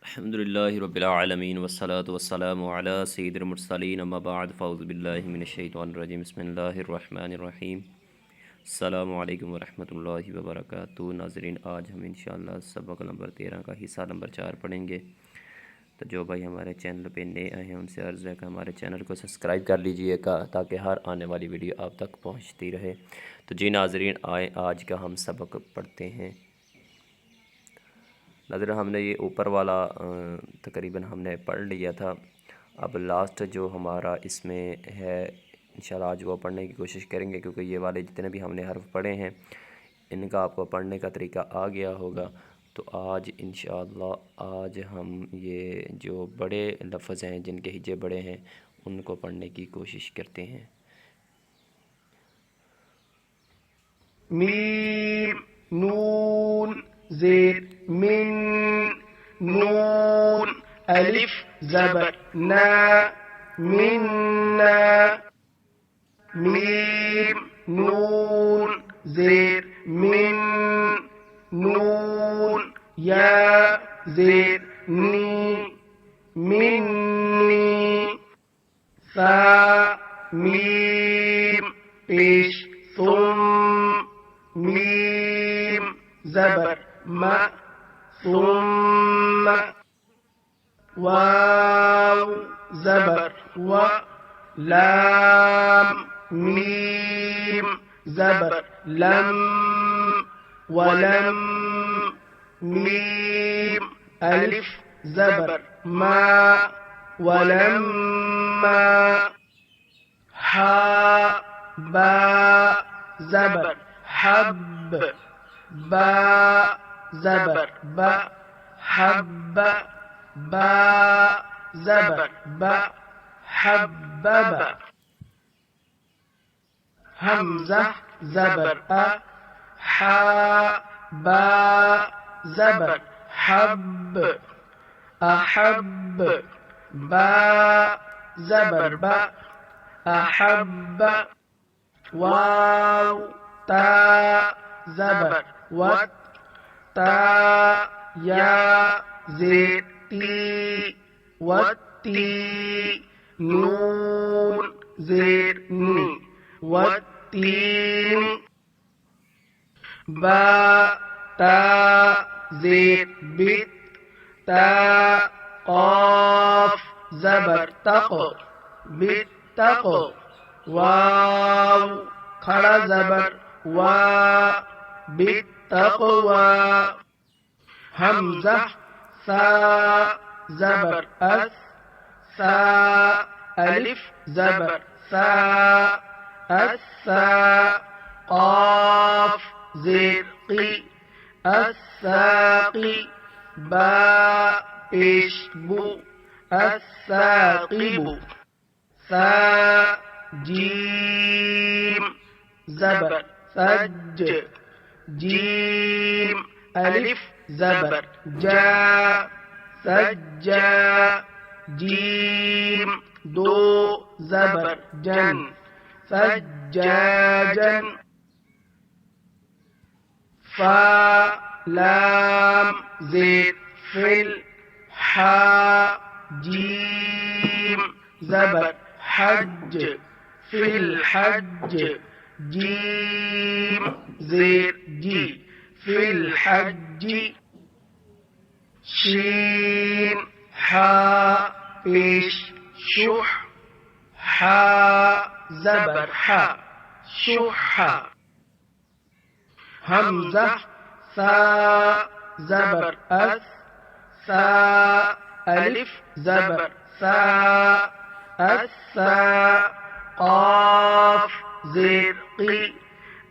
الحمدللہ رب العالمین والصلاة والسلام علی سید المرسلین اما بعد فاعوذ باللہ من الشیطان الرجیم بسم اللہ الرحمن الرحیم السلام علیکم ورحمۃ اللہ وبرکاتہ۔ ناظرین، آج ہم انشاءاللہ سبق نمبر 13 کا حصہ نمبر 4 پڑھیں گے۔ تو جو بھائی ہمارے چینل پہ نئے آئے ہیں ان سے عرض ہے کہ ہمارے چینل کو سبسکرائب کر لیجئے گا تاکہ ہر آنے والی ویڈیو آپ تک پہنچتی رہے۔ تو جی ناظرین، آئیں آج کا ہم سبق پڑھتے ہیں۔ نظر ہم نے یہ اوپر والا تقریباً ہم نے پڑھ لیا تھا۔ اب لاسٹ جو ہمارا اس میں ہے انشاءاللہ آج وہ پڑھنے کی کوشش کریں گے، کیونکہ یہ والے جتنے بھی ہم نے حرف پڑھے ہیں ان کا آپ کو پڑھنے کا طریقہ آ گیا ہوگا۔ تو آج انشاءاللہ آج ہم یہ جو بڑے لفظ ہیں جن کے ہجے بڑے ہیں ان کو پڑھنے کی کوشش کرتے ہیں۔ میم نون زیر من نون الف زبر نا منا میم نون زیر من نون یا زیر نی منی ثا میم پیش ثم میم زبر ما ثم واو زبر و لام میم زبر لم ولم میم الف زبر ما ولما حا با زبر حب با زبر با حب با زبر با حبب حمزة زبر حا با زبر حب أحب با زبر با أحب واو تا زبر وت تا یا زیر تی وتی نون زیر نی والتین با تا زیر بیت تا قاف زبر تق بیت تق واو کھڑا زبر وا بالتقوى حمزة سا زبر اس سا الف زبر سا السا قاف زیر قی الساقی با پیش بو الساقب سا جیم زبر سج جیم الف زبر جا سجا جیم دو زبر جن سجاجا فا لام زیر فل حا جیم زبر حج فی الحج جیم زیر جی فی الحج شین حا پیش شح حا زبر حا شح حمزة سا زبر اس سا الف زبر سا السا قاف زیر قی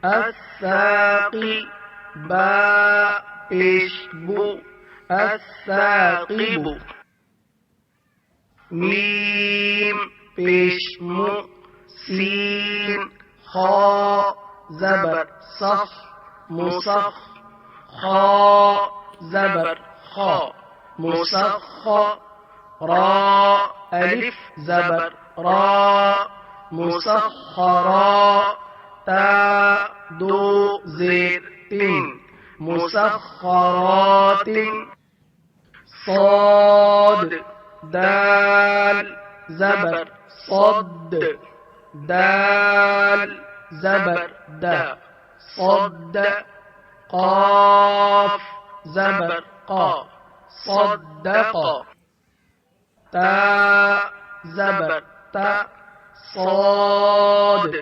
الساقی با پیش بو الساقب میم پیش مو سین خا زبر صخ مصخ خا زبر خا مصخ را الف زبر را مسخرا تا دو زیر تین مسخرات صاد دال زبر صد دال زبر دا صد قاف زبر قا صدق تا زبر تا صاد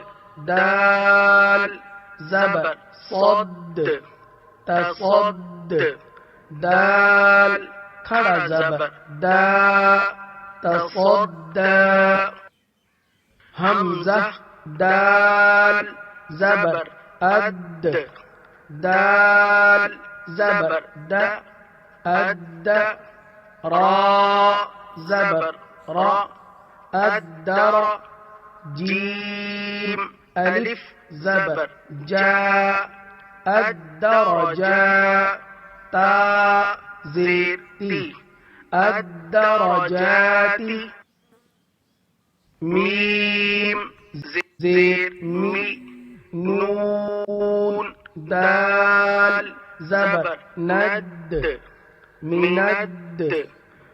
دال زبر صد تصد دال کھڑا زبر دا تصدى حمزة دال زبر أد دال زبر دا أد را زبر را الدر جيم ألف زبر جاء الدرجاء تا زير تي الدرجات ميم زير مي نون دال زبر ند مند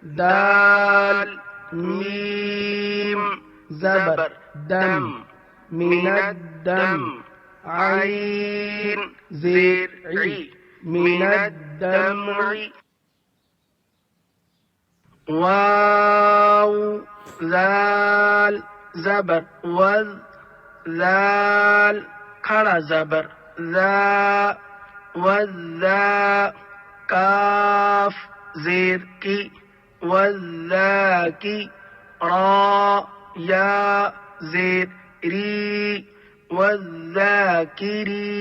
دال ميم زبر دم من الدم عين زير عي من الدمع واو ذال زبر وذ ذال کھڑا زبر ذا وذا کاف زیر کی وذاکی را یا زیر ری والذاکری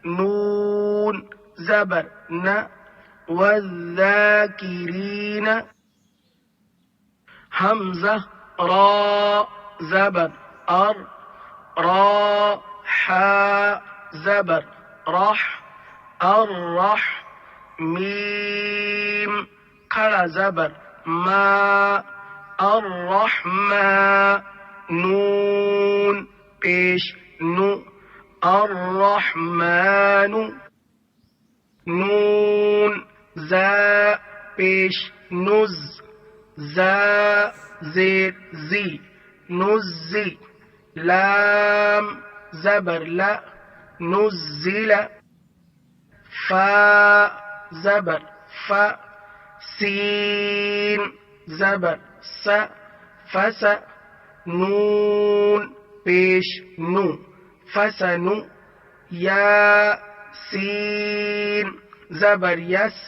نون زبر ن والذاکرین حمزة را زبر ار را حا زبر رح الرح ميم کھڑا زبر ما الرحمن نون پیش نو الرحمن نون زا پیش نز زا زیر زی نزی لام زبر لا نزل فا زبر فا سين زبر س فس نون پیش نو فسنو یا سين زبر يس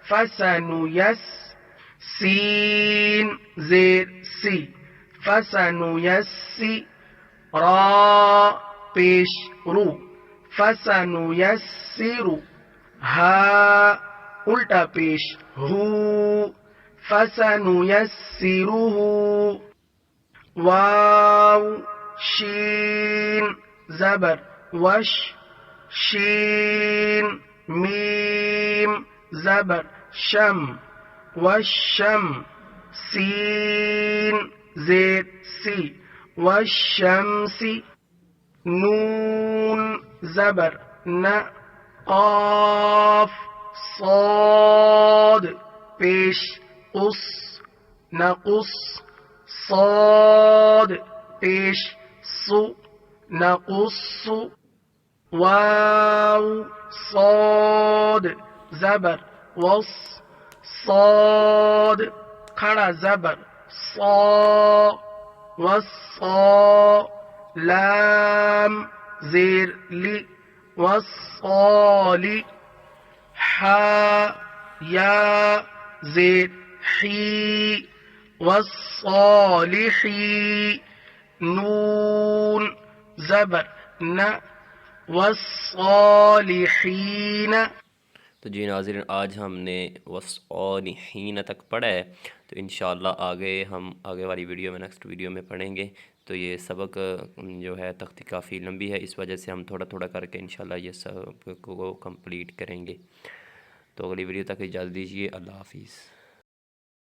فسنو يس سين زير سي فسنو يسي را پیش رو فسنو يسر ها الٹا پیش ہو فسنو يسره واو شين زبر وش شين ميم زبر شم والشم سين زيت سي والشمس نون زبر ن قاف صاد پیش قص نقص صاد پیش صو نقص واو صاد زبر وص صاد کھڑا زبر صا والصا لام زیر لی والصال حا یا زیر حی والصالحی نون زبر ن والصالحین. تو جی ناظرین آج ہم نے والصالحین تک پڑھا ہے، تو انشاءاللہ آگے والی ویڈیو میں نیکسٹ ویڈیو میں پڑھیں گے. تو یہ سبق جو ہے تختی کافی لمبی ہے، اس وجہ سے ہم تھوڑا تھوڑا کر کے انشاءاللہ یہ سبق کو کمپلیٹ کریں گے. تو اگلی ویڈیو تک اجازت دیجیے. اللہ حافظ.